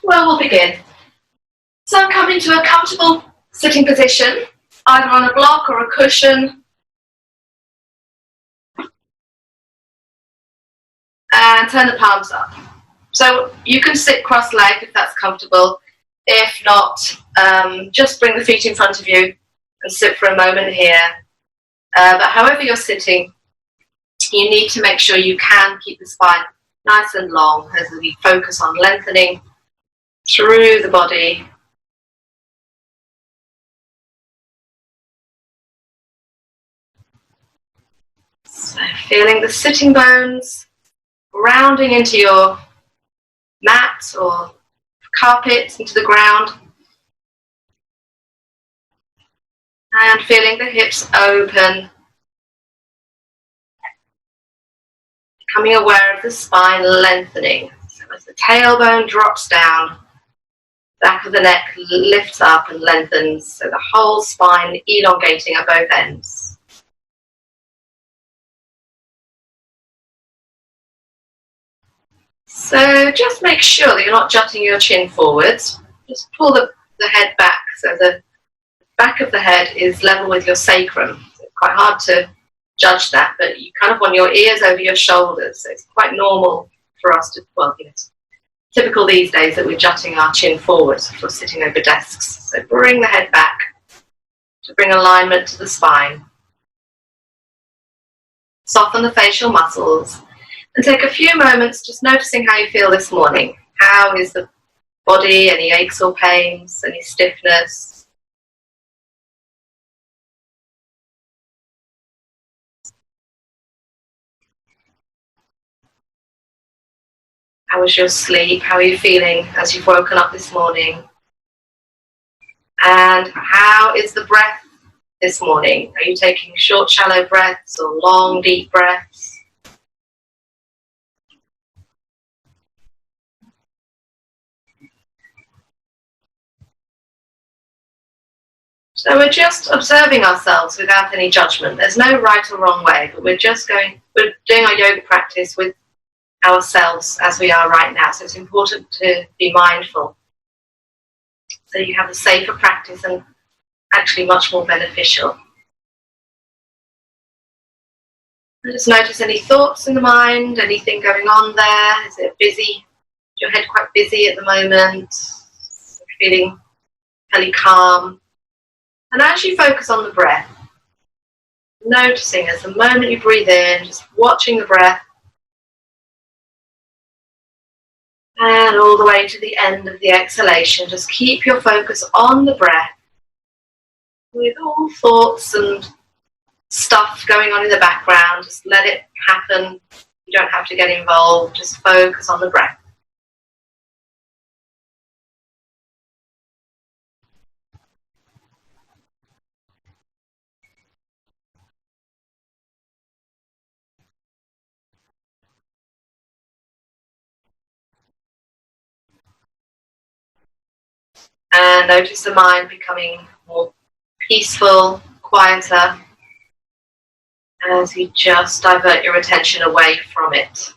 Well, we'll begin. So come into a comfortable sitting position, either on a block or a cushion, and turn the palms up. So you can sit cross-legged if that's comfortable. If not, just bring the feet in front of you and sit for a moment here. But however you're sitting, you need to make sure you can keep the spine nice and long as we focus on lengthening through the body. So feeling the sitting bones grounding into your mat or carpet, into the ground. And feeling the hips open. Becoming aware of the spine lengthening. So as the tailbone drops down, back of the neck lifts up and lengthens, so the whole spine elongating at both ends. So just make sure that you're not jutting your chin forwards. Just pull the head back so the back of the head is level with your sacrum. So it's quite hard to judge that, but you kind of want your ears over your shoulders. So it's quite normal for us to, well, it's typical these days that we're jutting our chin forwards if we're sitting over desks. So bring the head back to bring alignment to the spine. Soften the facial muscles and take a few moments just noticing how you feel this morning. How is the body? Any aches or pains? Any stiffness? How was your sleep? How are you feeling as you've woken up this morning? And how is the breath this morning? Are you taking short, shallow breaths or long, deep breaths? So we're just observing ourselves without any judgment. There's no right or wrong way, but we're doing our yoga practice with ourselves as we are right now. So it's important to be mindful so you have a safer practice and actually much more beneficial. And just notice any thoughts in the mind, anything going on there. Is it busy? Is your head quite busy at the moment? Feeling fairly calm? And as you focus on the breath, noticing as the moment you breathe in, just watching the breath, and all the way to the end of the exhalation, just keep your focus on the breath with all thoughts and stuff going on in the background. Just let it happen. You don't have to get involved. Just focus on the breath. And notice the mind becoming more peaceful, quieter, as you just divert your attention away from it.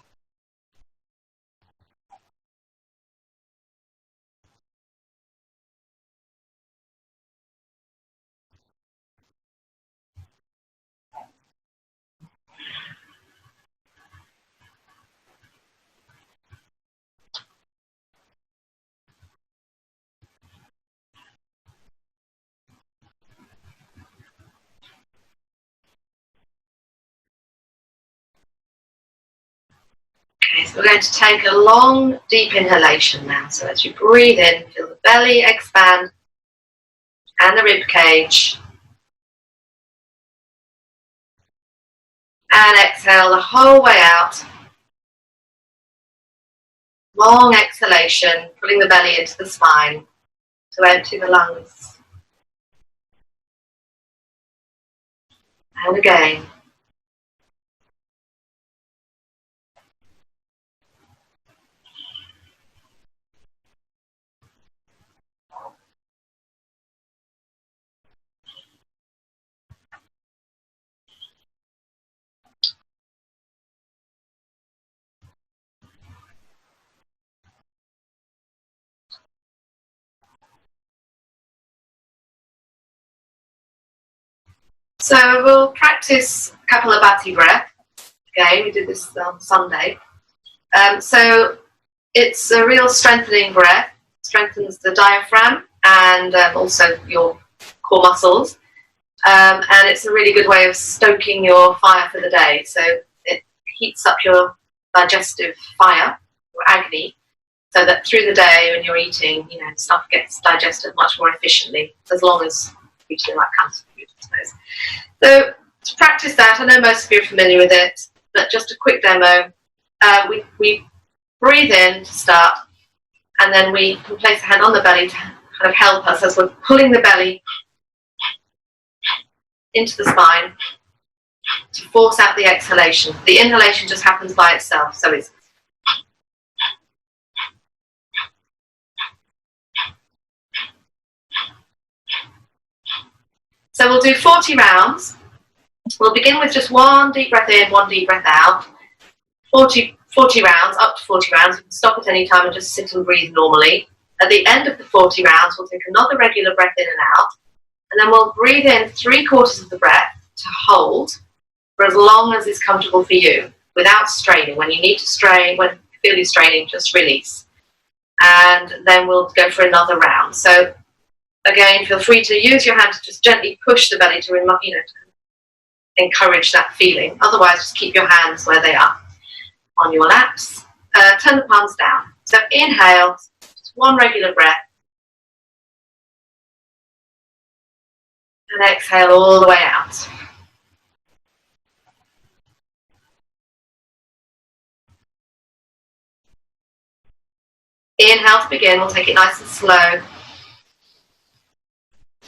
Okay, so we're going to take a long, deep inhalation now. So as you breathe in, feel the belly expand and the rib cage. And exhale the whole way out. Long exhalation, pulling the belly into the spine to empty the lungs. And again. So we'll practice Kapalabhati breath. Again, we did this on Sunday. So it's a real strengthening breath. Strengthens the diaphragm and also your core muscles. And it's a really good way of stoking your fire for the day. So it heats up your digestive fire, or agni, so that through the day when you're eating, stuff gets digested much more efficiently, as long as you eat the right kinds of food, I suppose. So to practice that, I know most of you are familiar with it, but just a quick demo. We breathe in to start, and then we can place a hand on the belly to kind of help us as we're pulling the belly into the spine to force out the exhalation. The inhalation just happens by itself, so it's so we'll do 40 rounds. We'll begin with just one deep breath in, one deep breath out. 40 rounds, up to 40 rounds. You can stop at any time and just sit and breathe normally. At the end of the 40 rounds, we'll take another regular breath in and out, and then we'll breathe in 3/4 of the breath to hold for as long as is comfortable for you, without straining. When you need to strain, when you feel you're straining, just release. And then we'll go for another round. So again, feel free to use your hand to just gently push the belly to encourage that feeling. Otherwise, just keep your hands where they are on your laps. Turn the palms down. So inhale, just one regular breath. And exhale all the way out. Inhale to begin, we'll take it nice and slow.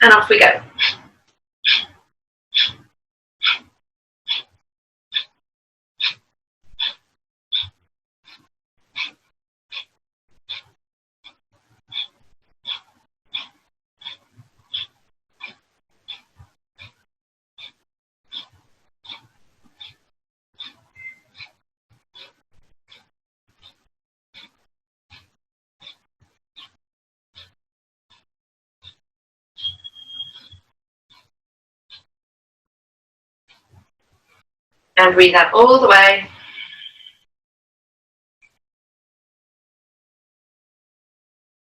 And off we go. And breathe out all the way.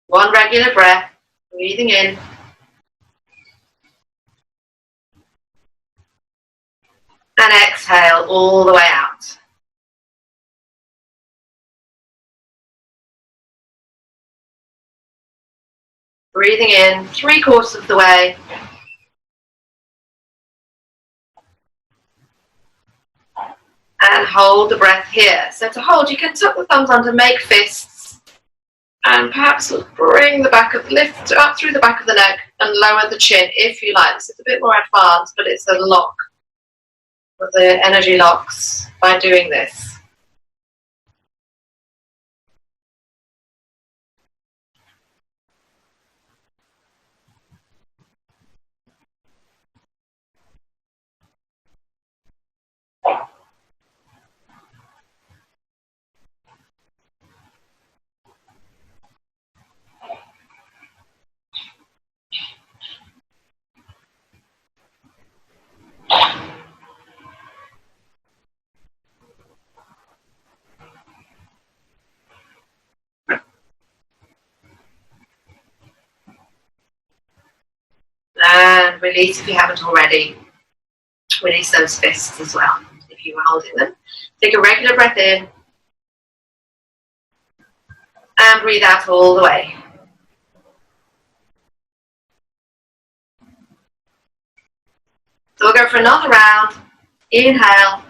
One regular breath, breathing in. And exhale all the way out. Breathing in 3/4 of the way. And hold the breath here. So to hold, you can tuck the thumbs under, make fists, and perhaps bring lift up through the back of the neck and lower the chin if you like. This is a bit more advanced, but it's a lock with the energy locks by doing this. And release if you haven't already. Release those fists as well if you were holding them. Take a regular breath in and breathe out all the way. So we'll go for another round. Inhale.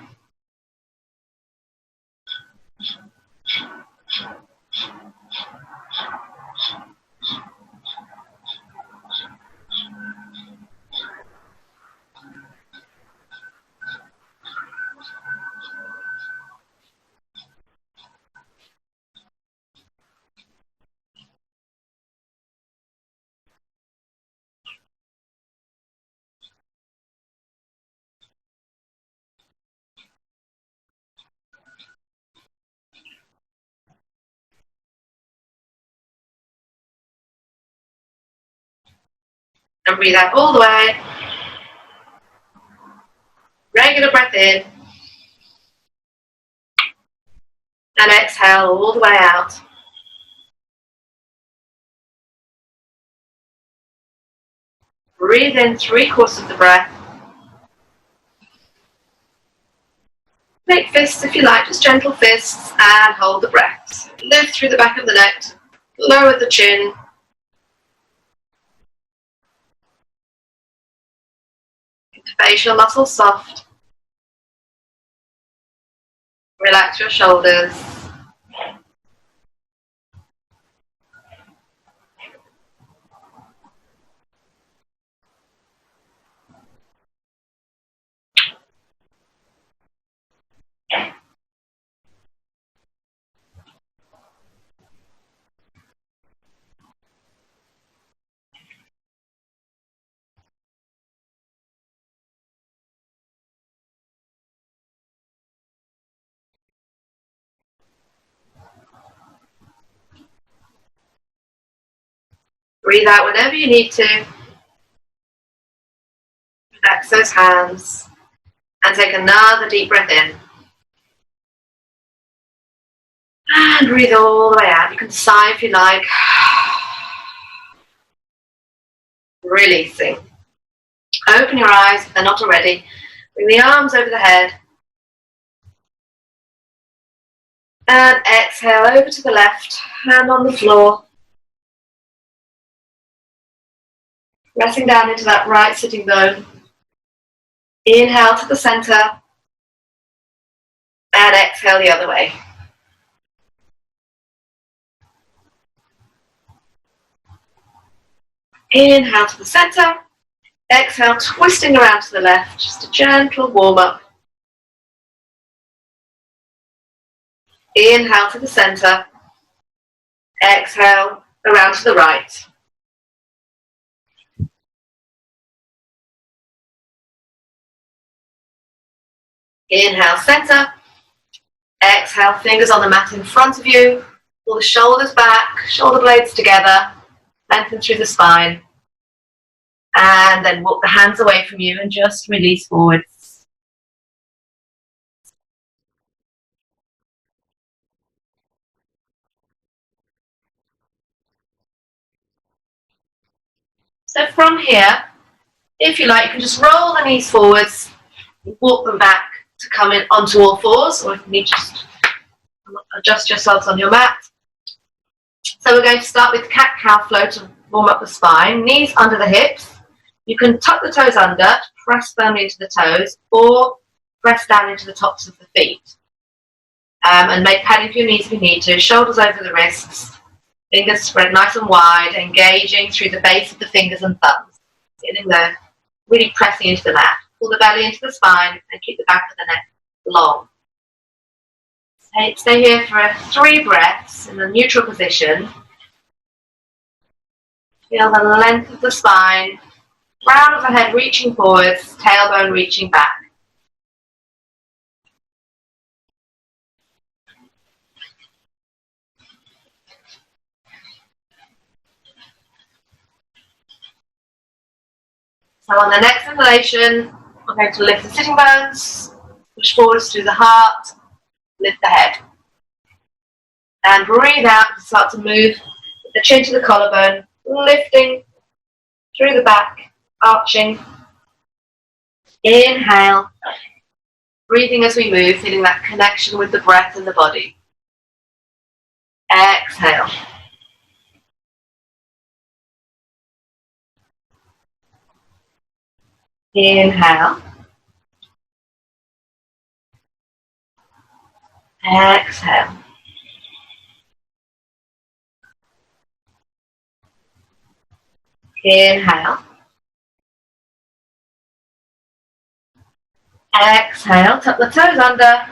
And breathe out all the way. Regular breath in. And exhale all the way out. Breathe in 3/4 of the breath. Make fists if you like, just gentle fists, and hold the breath. Lift through the back of the neck, lower the chin. Keep the facial muscles soft. Relax your shoulders. Breathe out whenever you need to. Relax those hands. And take another deep breath in. And breathe all the way out. You can sigh if you like. Releasing. Open your eyes if they're not already. Bring the arms over the head. And exhale over to the left, hand on the floor. Pressing down into that right sitting bone. Inhale to the center. And exhale the other way. Inhale to the center. Exhale, twisting around to the left. Just a gentle warm up. Inhale to the center. Exhale, around to the right. Inhale, center. Exhale, fingers on the mat in front of you. Pull the shoulders back, shoulder blades together. Lengthen through the spine. And then walk the hands away from you and just release forwards. So from here, if you like, you can just roll the knees forwards, walk them back to come in onto all fours, or if you need, just adjust yourselves on your mat. So we're going to start with cat-cow flow to warm up the spine. Knees under the hips. You can tuck the toes under, press firmly into the toes, or press down into the tops of the feet. And make padding for your knees if you need to. Shoulders over the wrists. Fingers spread nice and wide, engaging through the base of the fingers and thumbs. Getting there, really pressing into the mat. Pull the belly into the spine and keep the back of the neck long. Stay here for 3 breaths in a neutral position. Feel the length of the spine, crown of the head reaching forwards, tailbone reaching back. So on the next inhalation, we're going to lift the sitting bones, push forwards through the heart, lift the head. And breathe out and start to move the chin to the collarbone, lifting through the back, arching. Inhale. Breathing as we move, feeling that connection with the breath and the body. Exhale. Inhale. Exhale. Inhale. Exhale. Tuck the toes under.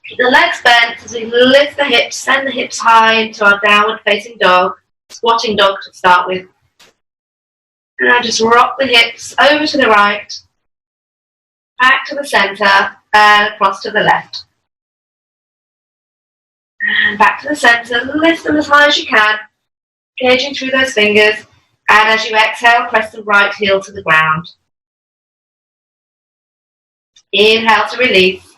Keep the legs bent as we lift the hips, send the hips high into our downward facing dog, squatting dog to start with. And I just rock the hips over to the right, back to the center, and across to the left. And back to the center, lift them as high as you can, engaging through those fingers. And as you exhale, press the right heel to the ground. Inhale to release.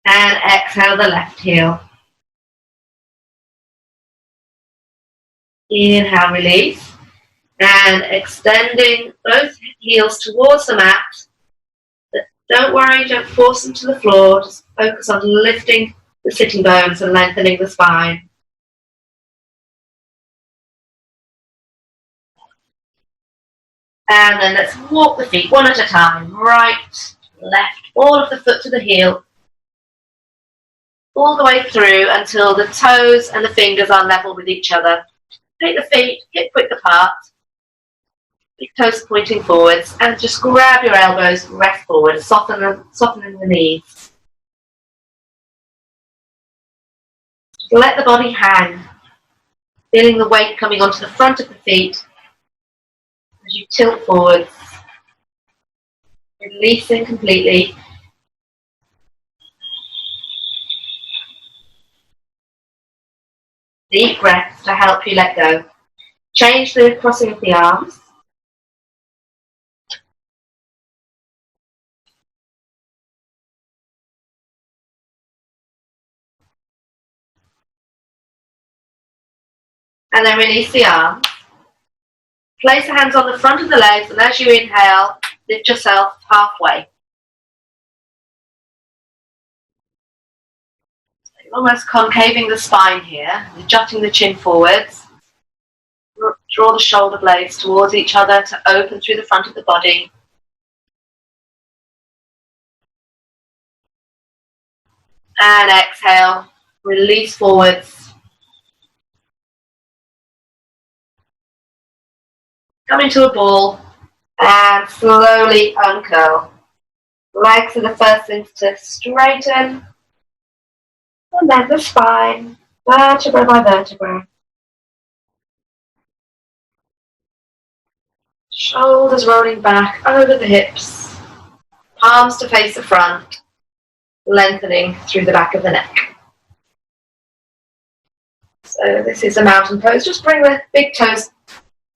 And exhale the left heel. Inhale, release. And extending both heels towards the mat. But don't worry, don't force them to the floor. Just focus on lifting the sitting bones and lengthening the spine. And then let's walk the feet one at a time. Right, left, all of the foot to the heel. All the way through until the toes and the fingers are level with each other. Take the feet hip width apart. Big toes pointing forwards. And just grab your elbows, rest forward, softening the knees. Just let the body hang. Feeling the weight coming onto the front of the feet as you tilt forwards. Releasing completely. Deep breaths to help you let go. Change the crossing of the arms. And then release the arms. Place the hands on the front of the legs, and as you inhale, lift yourself halfway. So you're almost concaving the spine here, jutting the chin forwards. Draw the shoulder blades towards each other to open through the front of the body. And exhale, release forwards. Come into a ball and slowly uncurl. Legs are the first things to straighten. And then the spine, vertebra by vertebra. Shoulders rolling back over the hips. Palms to face the front, lengthening through the back of the neck. So this is a mountain pose. Just bring the big toes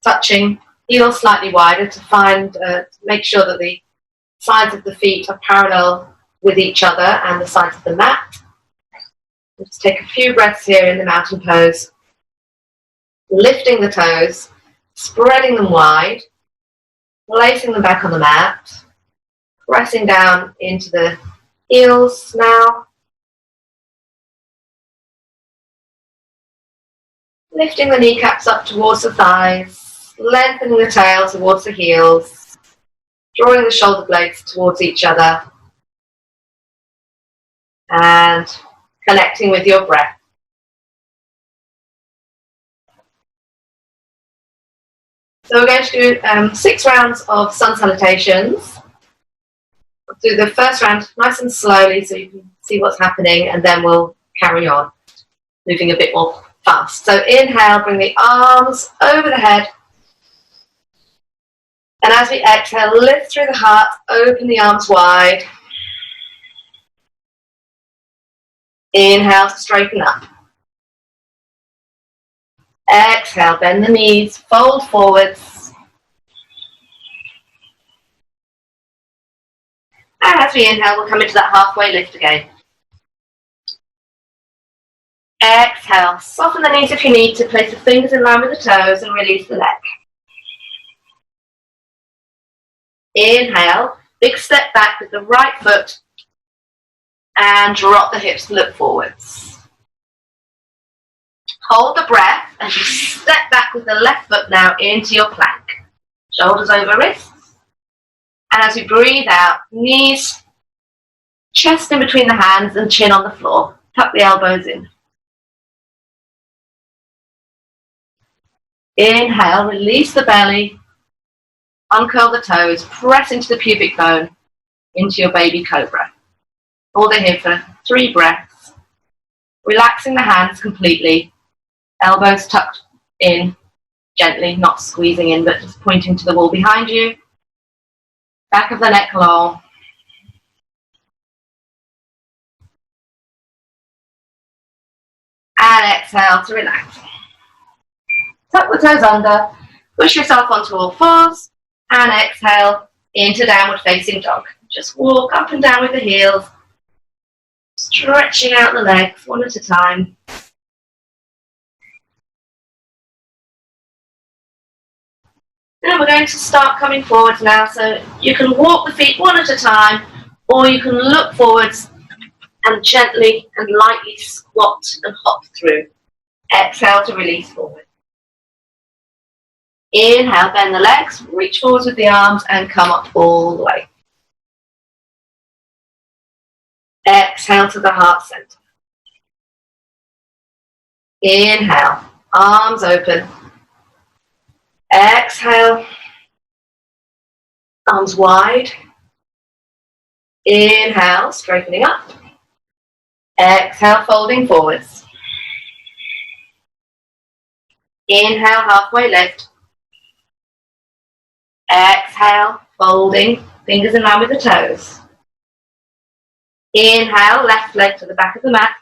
touching, heels slightly wider to make sure that the sides of the feet are parallel with each other and the sides of the mat. Just take a few breaths here in the mountain pose. Lifting the toes, spreading them wide, placing them back on the mat, pressing down into the heels now. Lifting the kneecaps up towards the thighs, lengthening the tail towards the heels, drawing the shoulder blades towards each other, and connecting with your breath. So we're going to do 6 rounds of sun salutations. We'll do the first round nice and slowly so you can see what's happening, and then we'll carry on, moving a bit more fast. So inhale, bring the arms over the head. And as we exhale, lift through the heart, open the arms wide. Inhale to straighten up. Exhale, bend the knees, fold forwards. And as we inhale, we'll come into that halfway lift again. Exhale, soften the knees if you need to, place the fingers in line with the toes and release the leg. Inhale, big step back with the right foot and drop the hips, look forwards. Hold the breath as you step back with the left foot now into your plank. Shoulders over wrists. And as you breathe out, knees, chest in between the hands and chin on the floor. Tuck the elbows in. Inhale, release the belly. Uncurl the toes, press into the pubic bone, into your baby cobra. Hold it here for 3 breaths. Relaxing the hands completely. Elbows tucked in gently, not squeezing in, but just pointing to the wall behind you. Back of the neck long. And exhale to relax. Tuck the toes under, push yourself onto all fours, and exhale into downward facing dog. Just walk up and down with the heels, stretching out the legs one at a time. And we're going to start coming forwards now, so you can walk the feet one at a time, or you can look forwards and gently and lightly squat and hop through. Exhale to release forward. Inhale, bend the legs, reach forwards with the arms and come up all the way. Exhale to the heart center. Inhale, arms open. Exhale, arms wide. Inhale, straightening up. Exhale, folding forwards. Inhale, halfway lift. Exhale, folding, fingers in line with the toes. Inhale, left leg to the back of the mat.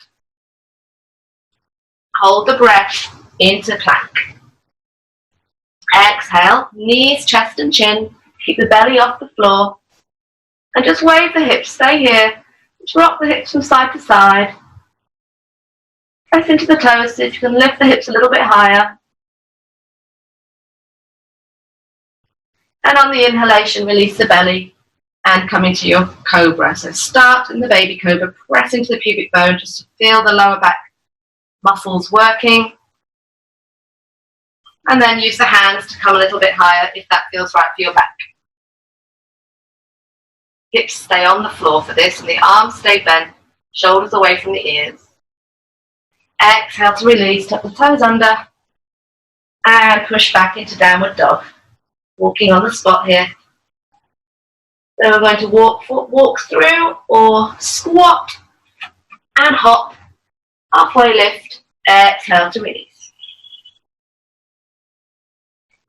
Hold the breath into plank. Exhale, knees, chest and chin. Keep the belly off the floor. And just wave the hips, stay here. Just rock the hips from side to side. Press into the toes, so if you can lift the hips a little bit higher. And on the inhalation, release the belly and come into your cobra. So start in the baby cobra, press into the pubic bone just to feel the lower back muscles working. And then use the hands to come a little bit higher if that feels right for your back. Hips stay on the floor for this and the arms stay bent, shoulders away from the ears. Exhale to release, tuck the toes under and push back into downward dog. Walking on the spot here. Then we're going to walk through or squat and hop. Halfway lift, exhale to release.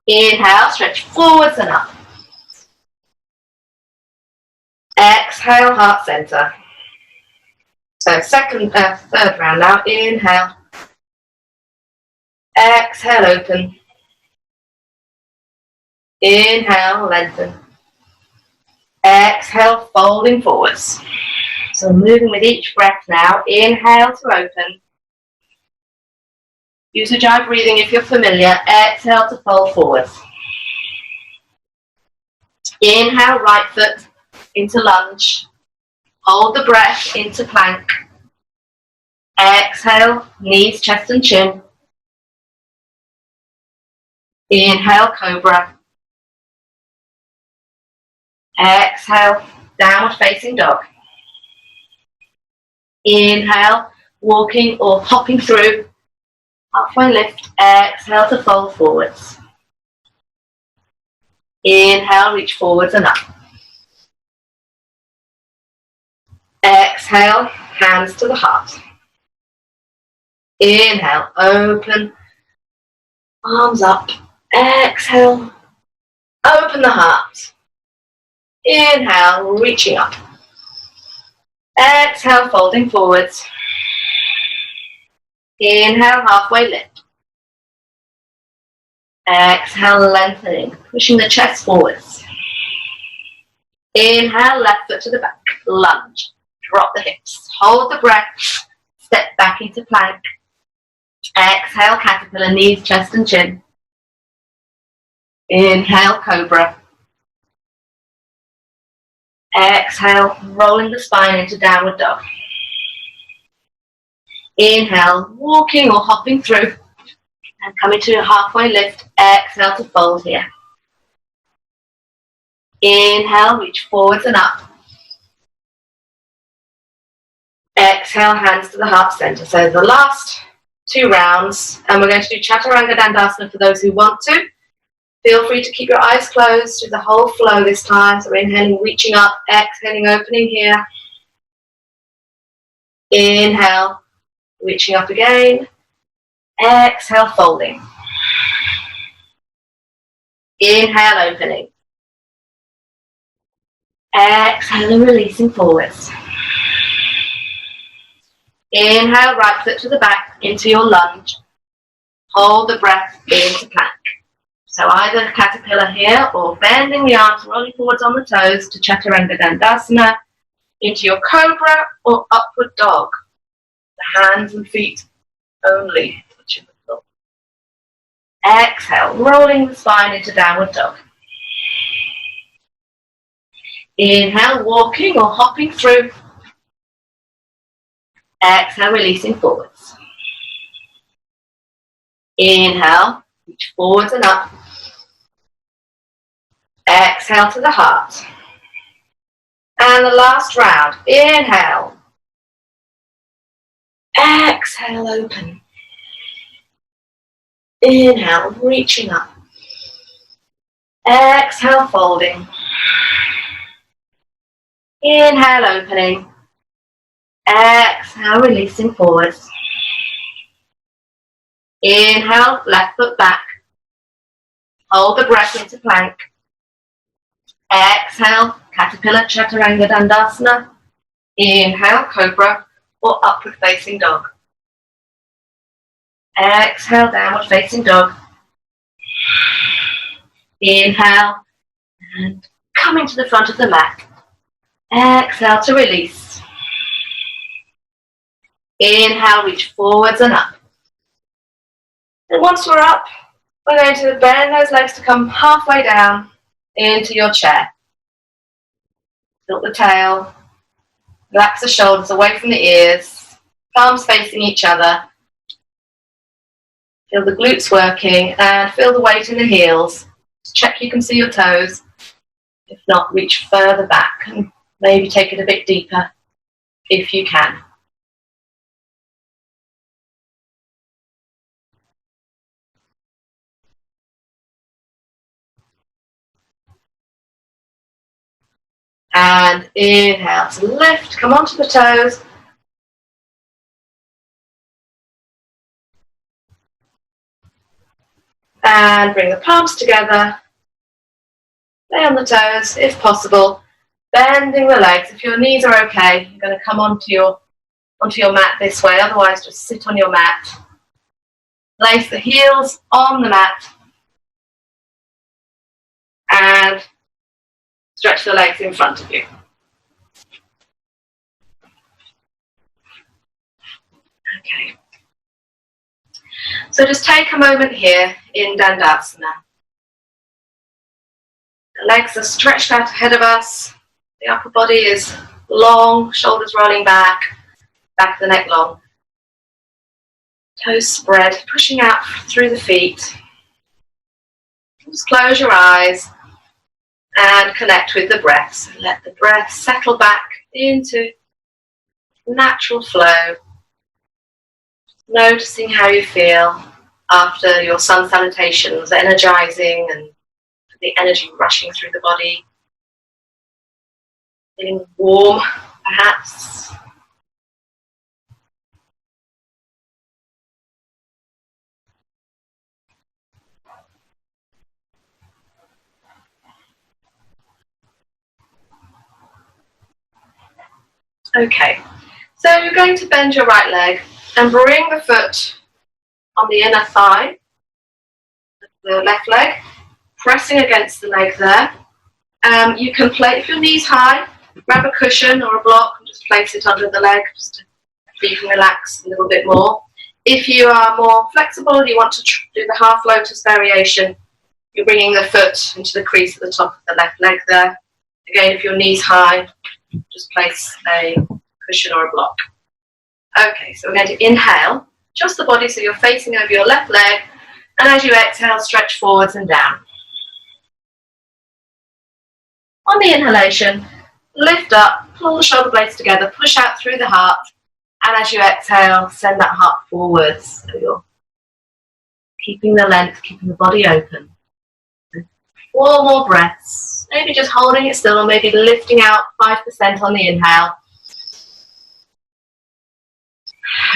Inhale, stretch forwards and up. Exhale, heart center. So third round now. Inhale. Exhale, open. Inhale, lengthen. Exhale, folding forwards. So moving with each breath now. Inhale to open. Use Ujjayi breathing if you're familiar. Exhale to fold forwards. Inhale, right foot into lunge. Hold the breath into plank. Exhale, knees, chest and chin. Inhale, cobra. Exhale, downward facing dog. Inhale, walking or hopping through. Halfway lift, exhale to fold forwards. Inhale, reach forwards and up. Exhale, hands to the heart. Inhale, open, arms up. Exhale, open the heart. Inhale, reaching up. Exhale, folding forwards. Inhale, halfway lift. Exhale, lengthening, pushing the chest forwards. Inhale, left foot to the back, lunge. Drop the hips, hold the breath, step back into plank. Exhale, caterpillar, knees, chest and chin. Inhale, cobra. Exhale, rolling the spine into downward dog. Inhale, walking or hopping through. And coming to a halfway lift. Exhale to fold here. Inhale, reach forwards and up. Exhale, hands to the heart center. So the last 2 rounds. And we're going to do Chaturanga Dandasana for those who want to. Feel free to keep your eyes closed through the whole flow this time. So we're inhaling, reaching up, exhaling, opening here. Inhale, reaching up again. Exhale, folding. Inhale, opening. Exhale and releasing forwards. Inhale, right foot to the back into your lunge. Hold the breath into plank. So either caterpillar here or bending the arms, rolling forwards on the toes to chaturanga dandasana, into your cobra or upward dog. The hands and feet only touching the floor. Exhale, rolling the spine into downward dog. Inhale, walking or hopping through. Exhale, releasing forwards. Inhale, reach forwards and up. Exhale to the heart. And the last round. Inhale. Exhale, open. Inhale, reaching up. Exhale, folding. Inhale, opening. Exhale, releasing forwards. Inhale, left foot back. Hold the breath into plank. Exhale, caterpillar chaturanga dandasana. Inhale, cobra or upward facing dog. Exhale, downward facing dog. Inhale, and coming to the front of the mat. Exhale to release. Inhale, reach forwards and up. And once we're up, we're going to bend those legs to come halfway down into your chair. Tilt the tail. Relax the shoulders away from the ears. Palms facing each other. Feel the glutes working and feel the weight in the heels. Just check you can see your toes. If not, reach further back and maybe take it a bit deeper if you can. And inhale to lift, come onto the toes. And bring the palms together. Lay on the toes if possible. Bending the legs. If your knees are okay, you're going to come onto your mat this way. Otherwise, just sit on your mat. Place the heels on the mat. And stretch the legs in front of you. Okay. So just take a moment here in Dandasana. The legs are stretched out ahead of us. The upper body is long, shoulders rolling back of the neck long. Toes spread, pushing out through the feet. Just close your eyes and connect with the breath. So let the breath settle back into natural flow. Noticing how you feel after your sun salutations, energizing and the energy rushing through the body. Feeling warm, perhaps. Okay, so you're going to bend your right leg and bring the foot on the inner thigh, the left leg, pressing against the leg there. You can place, if your knee's high, grab a cushion or a block and just place it under the leg just so you can relax a little bit more. If you are more flexible, you want to do the half lotus variation, you're bringing the foot into the crease at the top of the left leg there. Again, if your knee's high, just place a cushion or a block. Okay, so we're going to inhale, adjust the body so you're facing over your left leg, and as you exhale, stretch forwards and down. On the inhalation, lift up, pull the shoulder blades together, push out through the heart, and as you exhale, send that heart forwards. So you're keeping the length, keeping the body open. 4 more breaths, maybe just holding it still, or maybe lifting out 5% on the inhale.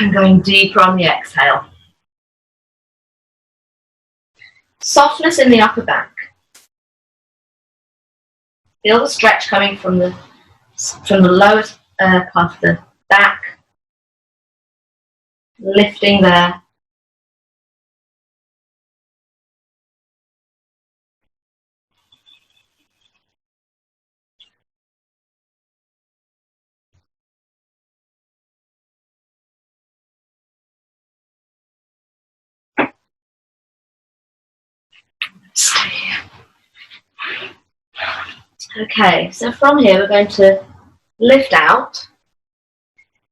And going deeper on the exhale. Softness in the upper back. Feel the stretch coming from the lowest part of the back. Lifting there. Stay here. Okay, so from here we're going to lift out.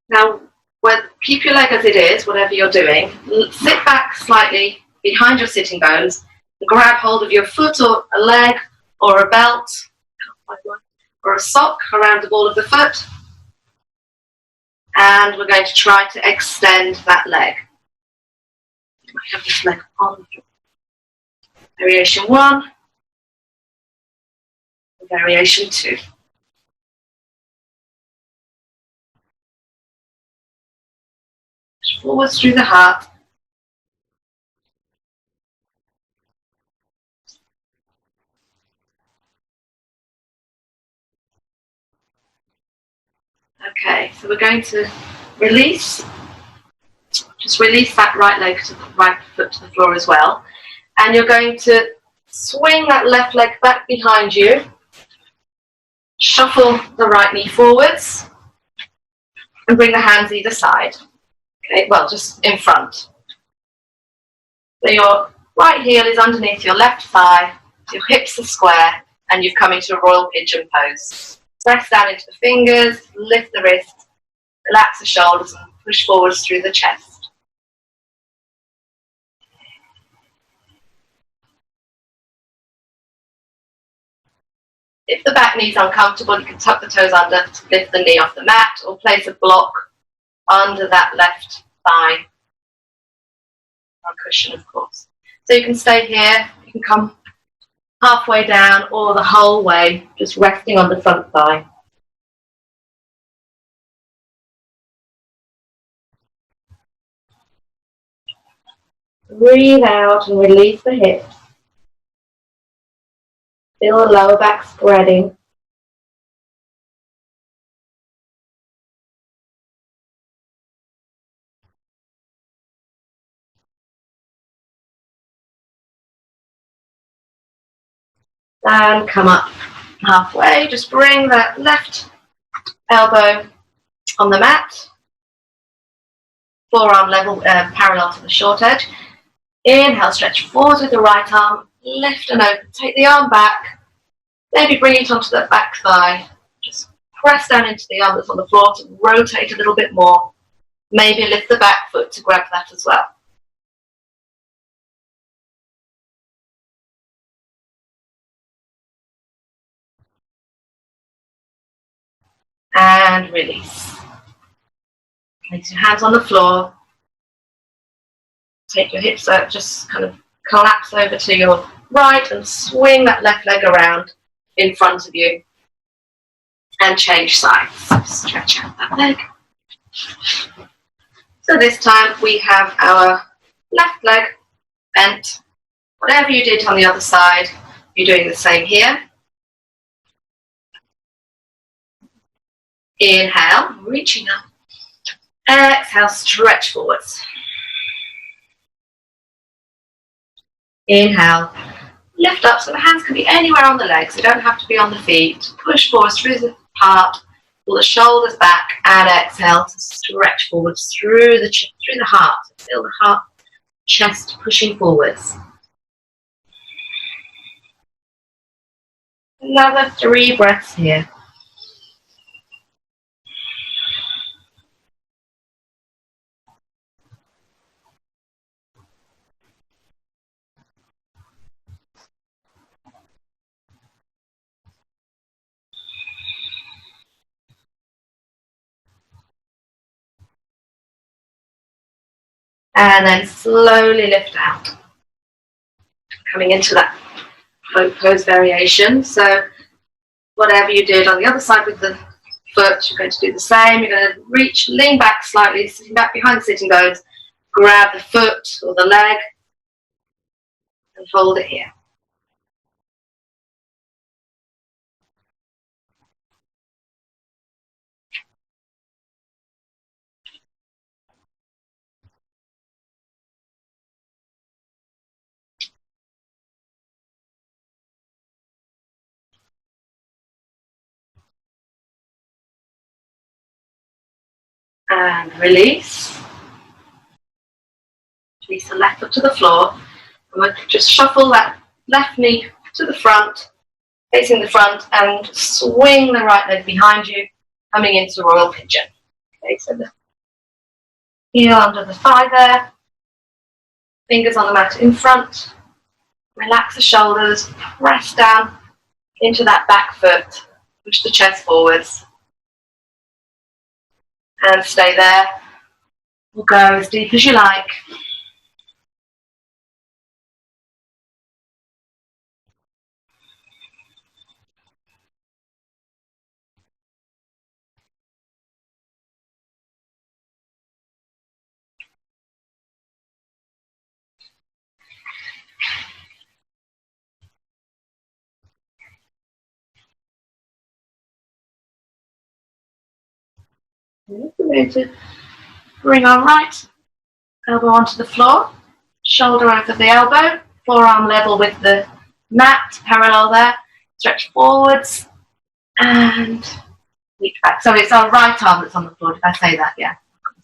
Now, keep your leg as it is, whatever you're doing. Sit back slightly behind your sitting bones. Grab hold of your foot or a leg or a belt or a sock around the ball of the foot. And we're going to try to extend that leg. I have this leg on the floor. Variation 1. Variation 2. Forwards through the heart. Okay, so we're going to release. Just release that right leg to the right foot to the floor as well. And you're going to swing that left leg back behind you. Shuffle the right knee forwards. And bring the hands either side. Okay, well, just in front. So your right heel is underneath your left thigh, your hips are square, and you've come into a royal pigeon pose. Press down into the fingers, lift the wrists, relax the shoulders, and push forwards through the chest. If the back knee is uncomfortable, you can tuck the toes under to lift the knee off the mat, or place a block under that left thigh. On cushion, of course. So you can stay here, you can come halfway down or the whole way, just resting on the front thigh. Breathe out and release the hips. Feel the lower back spreading. And come up halfway. Just bring that left elbow on the mat. Forearm level, parallel to the short edge. Inhale, stretch forward with the right arm. Lift and open. Take the arm back. Maybe bring it onto the back thigh. Just press down into the arm that's on the floor to rotate a little bit more. Maybe lift the back foot to grab that as well. And release. Place your hands on the floor. Take your hips out, just kind of collapse over to your right and swing that left leg around in front of you. And change sides. Stretch out that leg. So this time we have our left leg bent. Whatever you did on the other side, you're doing the same here. Inhale, reaching up. Exhale, stretch forwards. Inhale, lift up, so the hands can be anywhere on the legs. They don't have to be on the feet. Push forwards through the heart, pull the shoulders back, and exhale to stretch forwards through the heart. Feel the heart, chest pushing forwards. Another 3 breaths here. And then slowly lift out. Coming into that float pose variation. So whatever you did on the other side with the foot, you're going to do the same. You're going to reach, lean back slightly, sitting back behind the sitting bones. Grab the foot or the leg and hold it here. And release. Release the left foot to the floor. I'm going to just shuffle that left knee to the front, facing the front, and swing the right leg behind you, coming into Royal Pigeon. Okay, so the heel under the thigh there, fingers on the mat in front, relax the shoulders, press down into that back foot, push the chest forwards, and stay there. We'll go as deep as you like. We're going to bring our right elbow onto the floor, shoulder over the elbow, forearm level with the mat, parallel there, stretch forwards and reach back. So it's our right arm that's on the floor, did I say that? Yeah,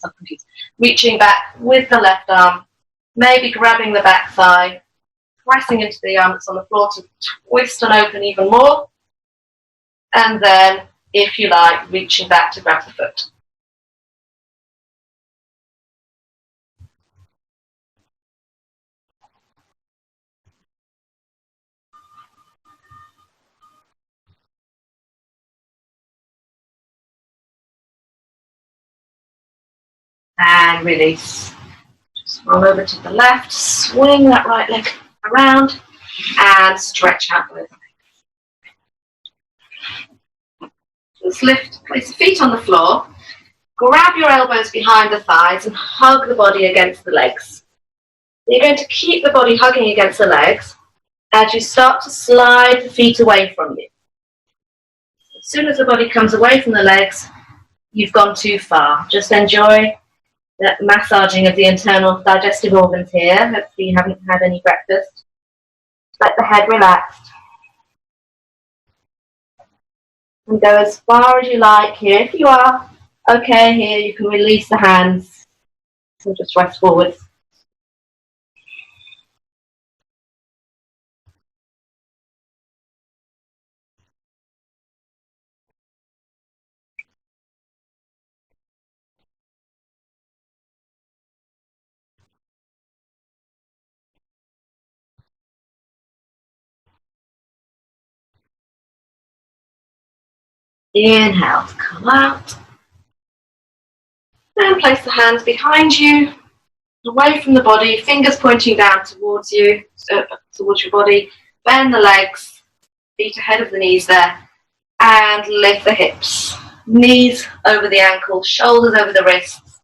I'm confused. Reaching back with the left arm, maybe grabbing the back thigh, pressing into the arm that's on the floor to twist and open even more, and then, if you like, reaching back to grab the foot. And release. Just roll over to the left, swing that right leg around, and stretch out both legs. Just lift, place the feet on the floor, grab your elbows behind the thighs and hug the body against the legs. You're going to keep the body hugging against the legs as you start to slide the feet away from you. As soon as the body comes away from the legs, you've gone too far. Just enjoy that massaging of the internal digestive organs here. Hopefully you haven't had any breakfast. Let the head relax. And go as far as you like here. If you are okay here, you can release the hands and just rest forwards. Inhale to come out. Then place the hands behind you, away from the body, fingers pointing down towards you, towards your body. Bend the legs, feet ahead of the knees there, and lift the hips. Knees over the ankles, shoulders over the wrists.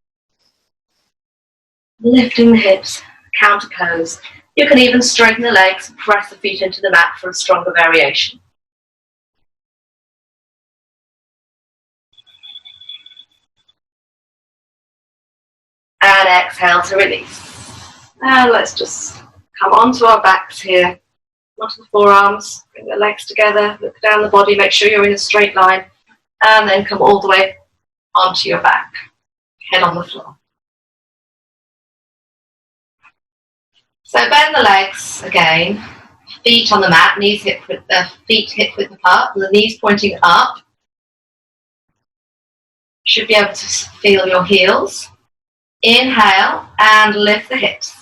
Lifting the hips, counter pose. You can even straighten the legs, press the feet into the mat for a stronger variation. And exhale to release. And let's just come onto our backs here, onto the forearms, bring the legs together, look down the body, make sure you're in a straight line, and then come all the way onto your back, head on the floor. So bend the legs again, feet on the mat, knees hip width, feet hip width apart, and the knees pointing up. Should be able to feel your heels. Inhale and lift the hips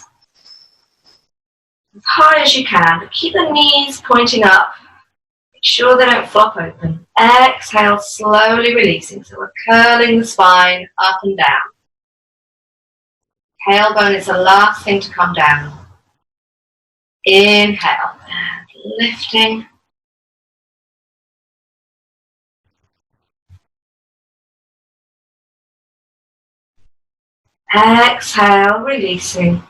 as high as you can, but keep the knees pointing up. Make sure they don't flop open. Exhale, slowly releasing. So we're curling the spine up and down. Tailbone is the last thing to come down. Inhale and lifting. Exhale, releasing.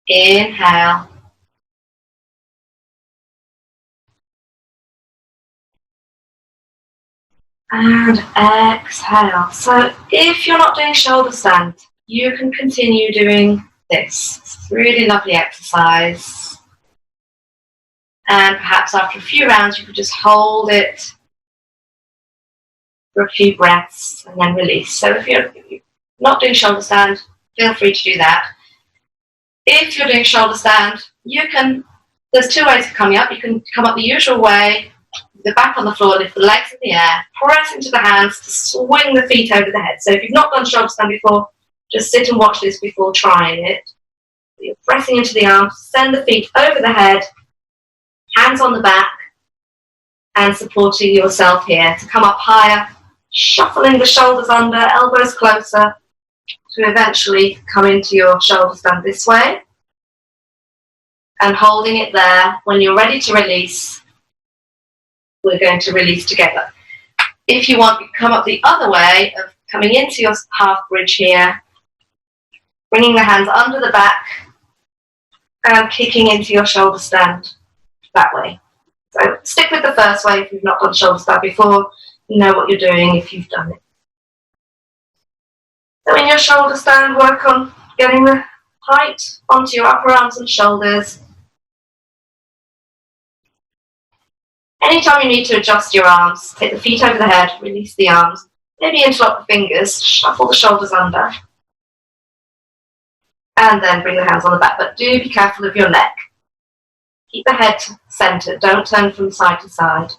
Inhale. And exhale. So if you're not doing shoulder stand, you can continue doing this. It's a really lovely exercise. And perhaps after a few rounds, you could just hold it for a few breaths and then release. So if you're not doing shoulder stand, feel free to do that. If you're doing shoulder stand, there's two ways of coming up. You can come up the usual way, the back on the floor, lift the legs in the air, press into the hands to swing the feet over the head. So if you've not done shoulder stand before, just sit and watch this before trying it. You're pressing into the arms, send the feet over the head, hands on the back, and supporting yourself here to come up higher, shuffling the shoulders under, elbows closer, to eventually come into your shoulder stand this way. And holding it there. When you're ready to release, we're going to release together. If you want, you can come up the other way of coming into your half bridge here, bringing the hands under the back and kicking into your shoulder stand that way. So stick with the first way if you've not done shoulder stand before. You know what you're doing if you've done it. So in your shoulder stand, work on getting the height onto your upper arms and shoulders. Anytime you need to adjust your arms, take the feet over the head, release the arms, maybe interlock the fingers, shuffle the shoulders under, and then bring the hands on the back. But do be careful of your neck. Keep the head centered, don't turn from side to side.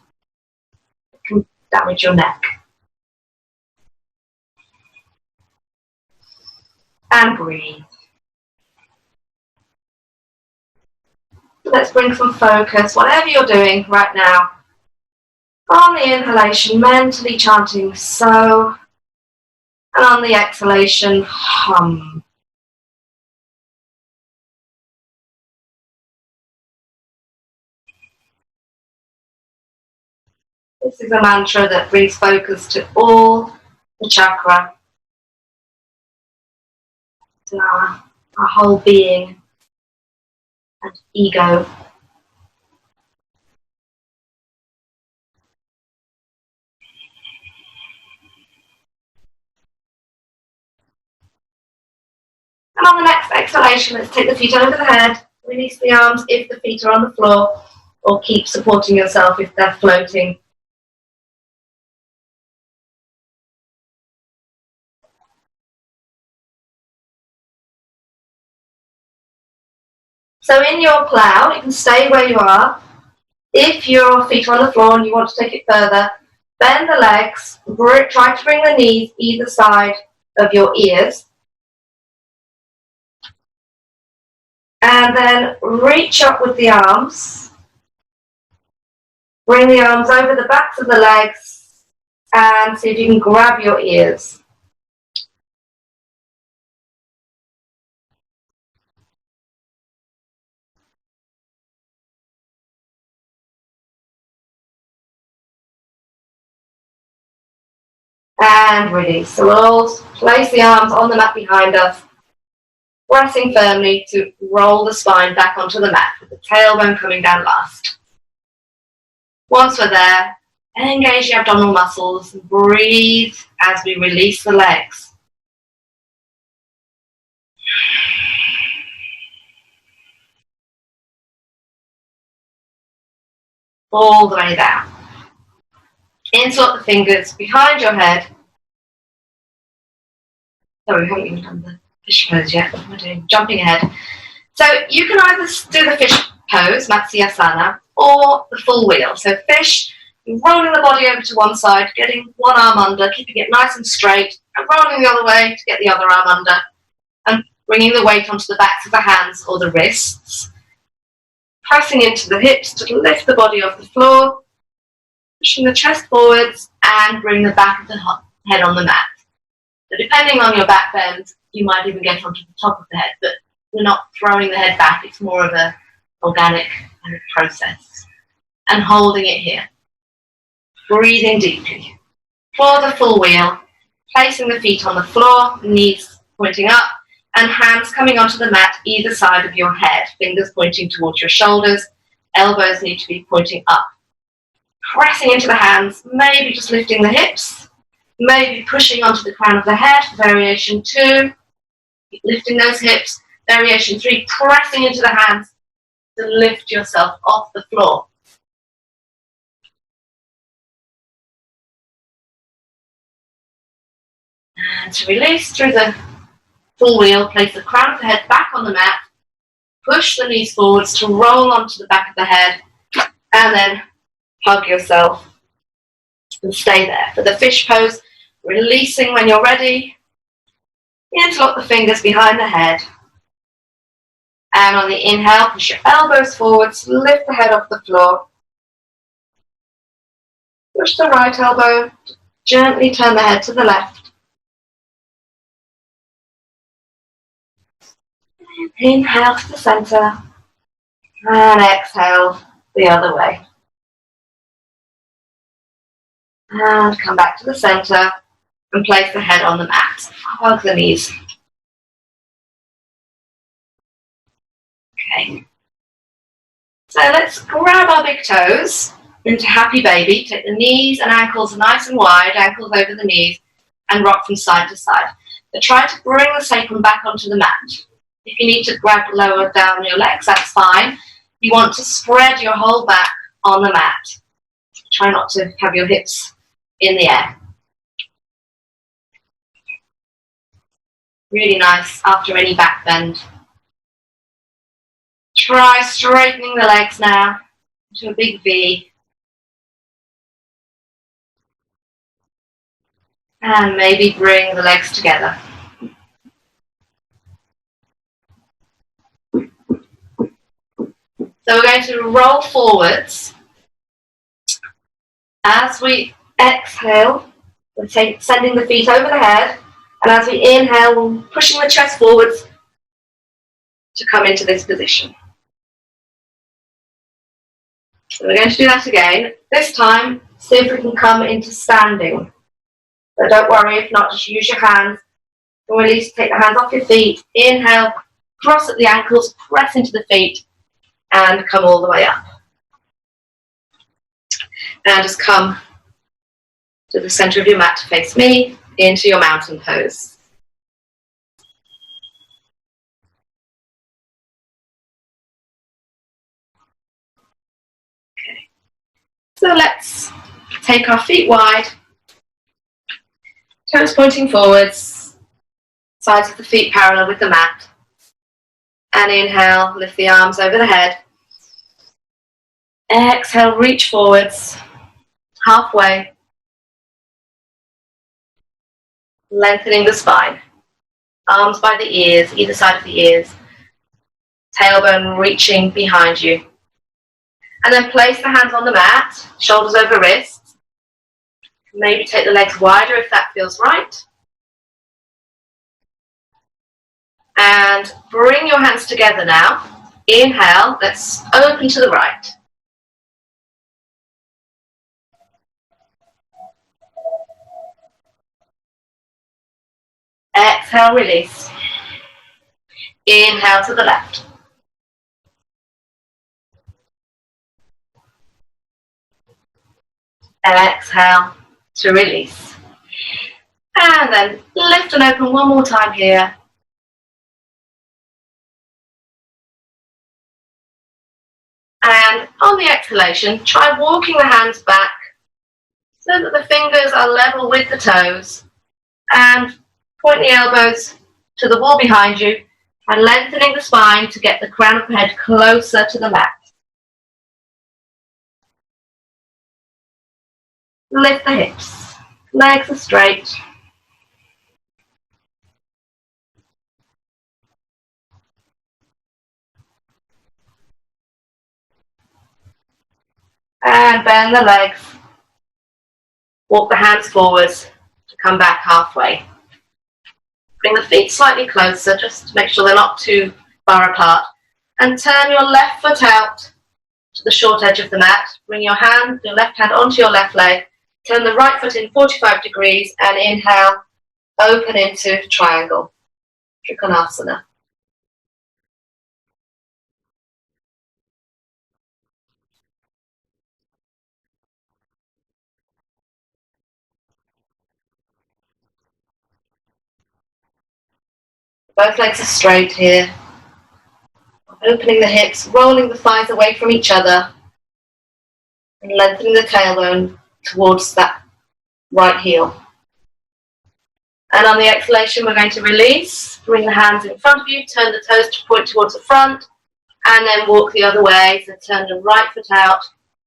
It can damage your neck. And breathe. Let's bring some focus, whatever you're doing right now, on the inhalation, mentally chanting so, and on the exhalation, hum. This is a mantra that brings focus to all the chakra, to our whole being and ego. And on the next exhalation, let's take the feet over the head, release the arms if the feet are on the floor, or keep supporting yourself if they're floating. So in your plow, you can stay where you are. If your feet are on the floor and you want to take it further, bend the legs, try to bring the knees either side of your ears. And then reach up with the arms. Bring the arms over the backs of the legs and see if you can grab your ears. And release. So we'll all place the arms on the mat behind us, pressing firmly to roll the spine back onto the mat, with the tailbone coming down last. Once we're there, engage the abdominal muscles, breathe as we release the legs. All the way down. Insert the fingers behind your head. Sorry, we haven't even done the fish pose yet. What am I doing? Jumping ahead. So you can either do the fish pose, asana, or the full wheel. So fish, you're rolling the body over to one side, getting one arm under, keeping it nice and straight, and rolling the other way to get the other arm under, and bringing the weight onto the backs of the hands or the wrists. Pressing into the hips to lift the body off the floor, pushing the chest forwards, and bring the back of the head on the mat. So depending on your back bend, you might even get onto the top of the head, but we're not throwing the head back, it's more of an organic kind of process. And holding it here. Breathing deeply. For the full wheel, placing the feet on the floor, knees pointing up, and hands coming onto the mat either side of your head, fingers pointing towards your shoulders, elbows need to be pointing up. Pressing into the hands, maybe just lifting the hips, maybe pushing onto the crown of the head, variation 2, lifting those hips, variation 3, pressing into the hands to lift yourself off the floor. And to release through the full wheel, place the crown of the head back on the mat, push the knees forwards to roll onto the back of the head, and then hug yourself and stay there. For the fish pose, releasing when you're ready, interlock the fingers behind the head, and on the inhale, push your elbows forwards, lift the head off the floor, push the right elbow, gently turn the head to the left. Inhale to the center, and exhale the other way. And come back to the center and place the head on the mat. Hug the knees. Okay. So let's grab our big toes into happy baby. Take the knees and ankles nice and wide, ankles over the knees, and rock from side to side. But try to bring the sacrum back onto the mat. If you need to grab lower down your legs, that's fine. You want to spread your whole back on the mat. Try not to have your hips in the air. Really nice after any back bend. Try straightening the legs now into a big V. And maybe bring the legs together. So we're going to roll forwards. As we exhale, we're sending the feet over the head. And as we inhale, we're pushing the chest forwards to come into this position. So we're going to do that again. This time, see if we can come into standing. So don't worry, if not, just use your hands. And release, take the hands off your feet. Inhale, cross at the ankles, press into the feet, and come all the way up. And just come to the center of your mat to face me, into your mountain pose. Okay. So let's take our feet wide, toes pointing forwards, sides of the feet parallel with the mat. And inhale, lift the arms over the head. Exhale, reach forwards, halfway. Lengthening the spine. Arms by the ears, either side of the ears. Tailbone reaching behind you. And then place the hands on the mat, shoulders over wrists. Maybe take the legs wider if that feels right. And bring your hands together now. Inhale, let's open to the right. Exhale, release. Inhale to the left. Exhale to release. And then lift and open one more time here. And on the exhalation, try walking the hands back so that the fingers are level with the toes. And point the elbows to the wall behind you and lengthening the spine to get the crown of the head closer to the mat. Lift the hips. Legs are straight. And bend the legs. Walk the hands forwards to come back halfway. Bring the feet slightly closer, just to make sure they're not too far apart. And turn your left foot out to the short edge of the mat. Bring your left hand onto your left leg. Turn the right foot in 45 degrees and inhale, open into triangle, Trikonasana. Both legs are straight here. Opening the hips, rolling the thighs away from each other, and lengthening the tailbone towards that right heel. And on the exhalation, we're going to release. Bring the hands in front of you, turn the toes to point towards the front, and then walk the other way. So turn the right foot out,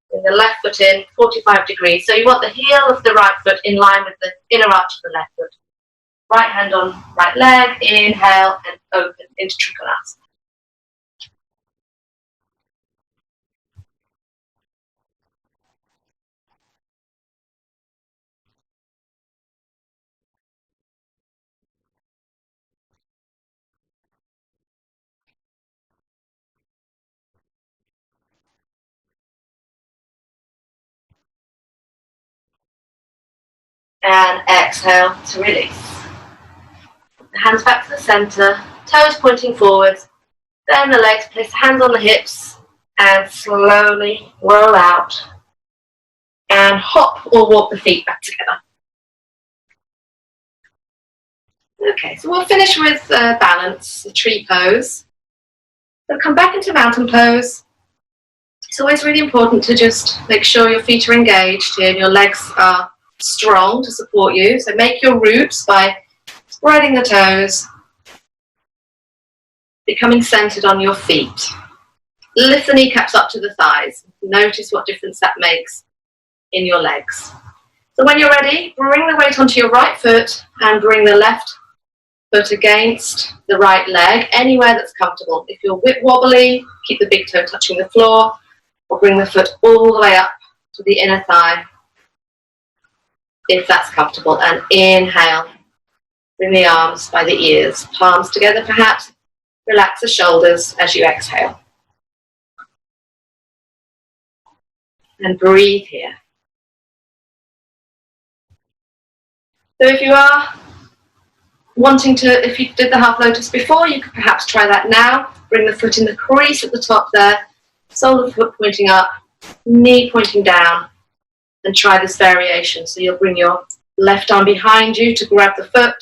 bring the left foot in, 45 degrees. So you want the heel of the right foot in line with the inner arch of the left foot. Right hand on right leg, inhale and open into Trikonasana. And exhale to release. The hands back to the center, toes pointing forwards, then the legs, place the hands on the hips and slowly roll out and hop or walk the feet back together. Okay, so we'll finish with balance, the tree pose. So come back into mountain pose. It's always really important to just make sure your feet are engaged here and your legs are strong to support you. So make your roots by spreading the toes, becoming centered on your feet. Lift the kneecaps up to the thighs. Notice what difference that makes in your legs. So when you're ready, bring the weight onto your right foot and bring the left foot against the right leg, anywhere that's comfortable. If you're wobbly, keep the big toe touching the floor, or bring the foot all the way up to the inner thigh, if that's comfortable. And inhale, bring the arms by the ears, palms together perhaps. Relax the shoulders as you exhale. And breathe here. So if you are wanting to, if you did the half lotus before, you could perhaps try that now. Bring the foot in the crease at the top there, sole of the foot pointing up, knee pointing down, and try this variation. So you'll bring your left arm behind you to grab the foot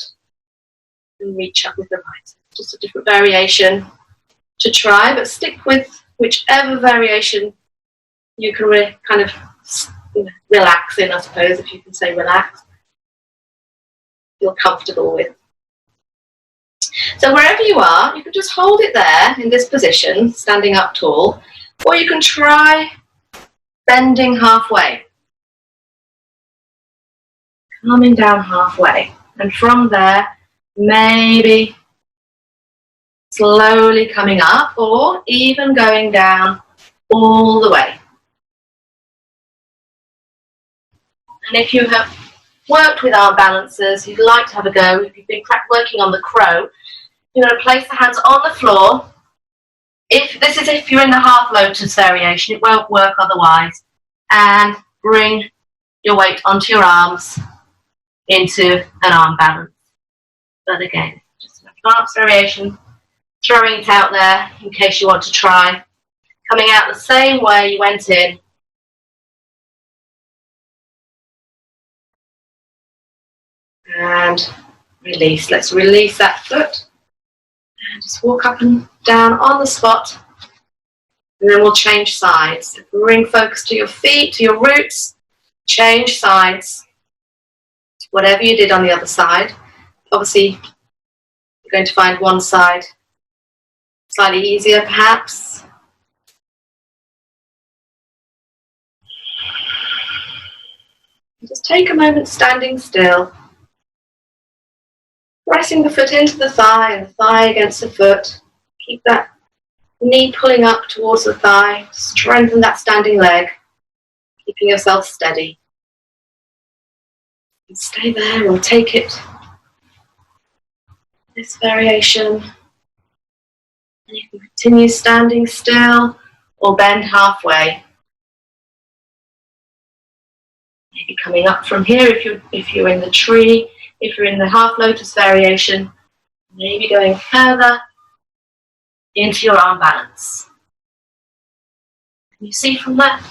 and reach up with the right. Just a different variation to try, but stick with whichever variation you can kind of relax in, I suppose, if you can say relax, feel comfortable with. So wherever you are, you can just hold it there in this position, standing up tall, or you can try bending halfway, coming down halfway, and from there, maybe slowly coming up, or even going down all the way. And if you have worked with arm balancers, you'd like to have a go, if you've been working on the crow, you're going to place the hands on the floor. If you're in the half lotus variation, it won't work otherwise. And bring your weight onto your arms into an arm balance. But again, just an advanced variation, throwing it out there in case you want to try. Coming out the same way you went in. And release. Let's release that foot. And just walk up and down on the spot. And then we'll change sides. So bring focus to your feet, to your roots. Change sides. Whatever you did on the other side. Obviously, you're going to find one side slightly easier, perhaps. Just take a moment standing still. Pressing the foot into the thigh and the thigh against the foot. Keep that knee pulling up towards the thigh. Strengthen that standing leg. Keeping yourself steady. And stay there or take it. This variation. And you can continue standing still or bend halfway. Maybe coming up from here if you're in the tree. If you're in the half lotus variation, maybe going further into your arm balance. Can you see from that?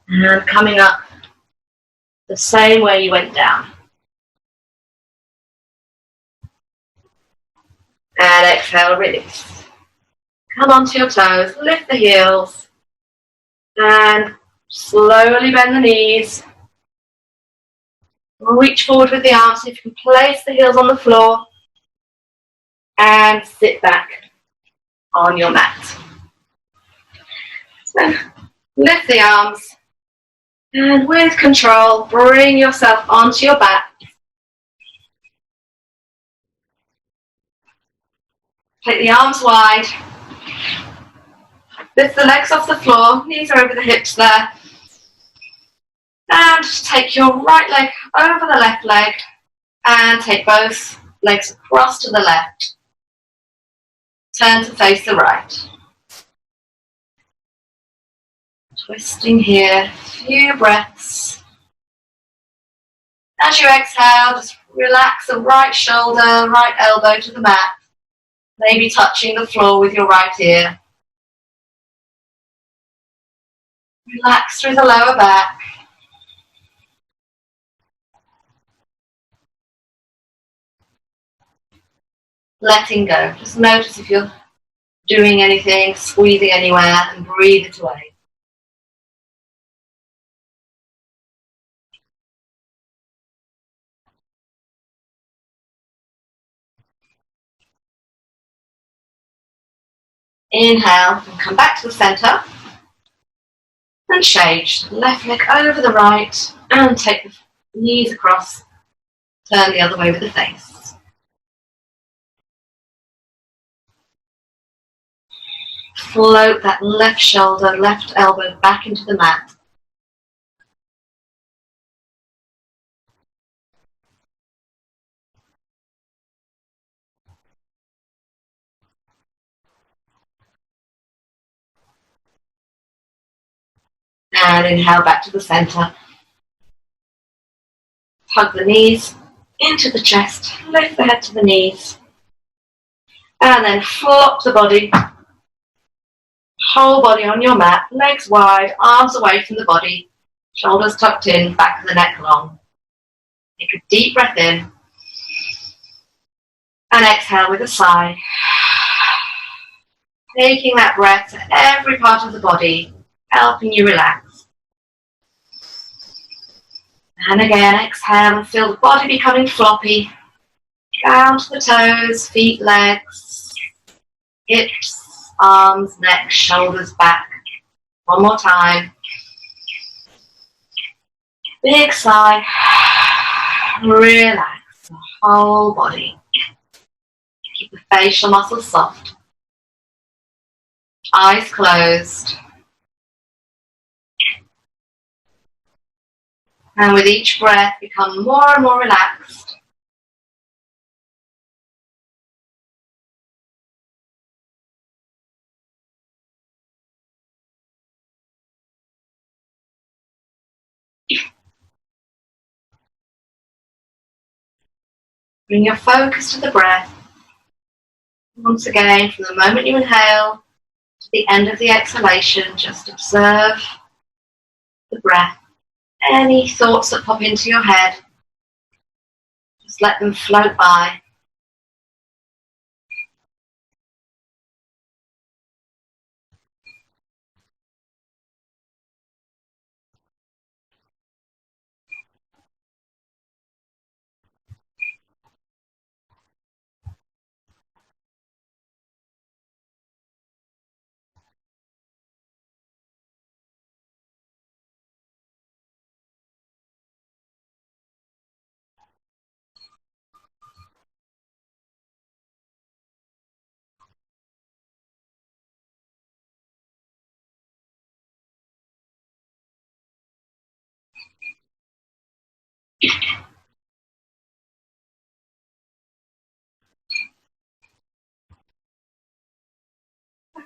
And coming up the same way you went down. And exhale, release. Come onto your toes, lift the heels, and slowly bend the knees. Reach forward with the arms. If you can place the heels on the floor and sit back on your mat. So lift the arms and with control, bring yourself onto your back. Take the arms wide. Lift the legs off the floor, knees are over the hips there. And take your right leg over the left leg and take both legs across to the left. Turn to face the right. Twisting here, a few breaths. As you exhale, just relax the right shoulder, right elbow to the mat, maybe touching the floor with your right ear. Relax through the lower back. Letting go. Just notice if you're doing anything, squeezing anywhere, and breathe it away. Inhale and come back to the center. And change. Left leg over the right and take the knees across. Turn the other way with the face. Float that left shoulder, left elbow back into the mat. And inhale back to the center. Hug the knees into the chest. Lift the head to the knees. And then flop the body. Whole body on your mat. Legs wide, arms away from the body. Shoulders tucked in, back of the neck long. Take a deep breath in. And exhale with a sigh. Taking that breath to every part of the body, helping you relax. And again, exhale and feel the body becoming floppy. Down to the toes, feet, legs, hips, arms, neck, shoulders, back. One more time. Big sigh. Relax the whole body. Keep the facial muscles soft. Eyes closed. And with each breath, become more and more relaxed. Bring your focus to the breath. Once again, from the moment you inhale to the end of the exhalation, just observe the breath. Any thoughts that pop into your head, just let them float by.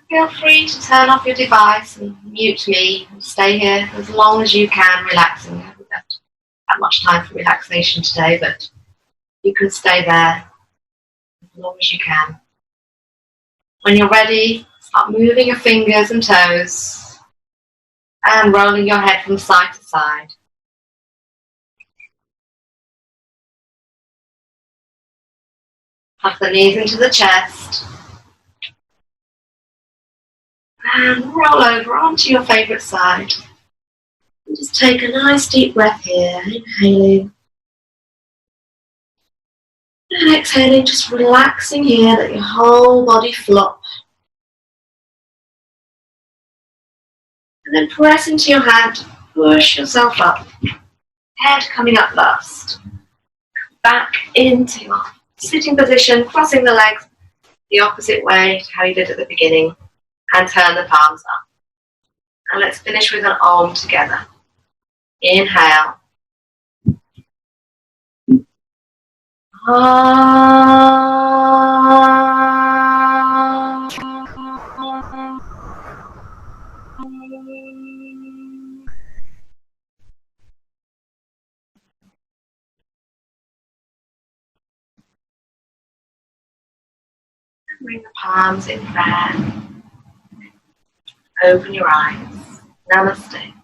Feel free to turn off your device and mute me and stay here as long as you can, relaxing. We haven't got that much time for relaxation today, but you can stay there as long as you can. When you're ready, start moving your fingers and toes and rolling your head from side to side. Tuck the knees into the chest. And roll over onto your favourite side. And just take a nice deep breath here, inhaling. And exhaling, just relaxing here, let your whole body flop. And then press into your hand, push yourself up. Head coming up last. Back into your sitting position, crossing the legs the opposite way to how you did at the beginning. And turn the palms up. And let's finish with an Om together. Inhale. Bring the palms in prayer. Open your eyes. Namaste.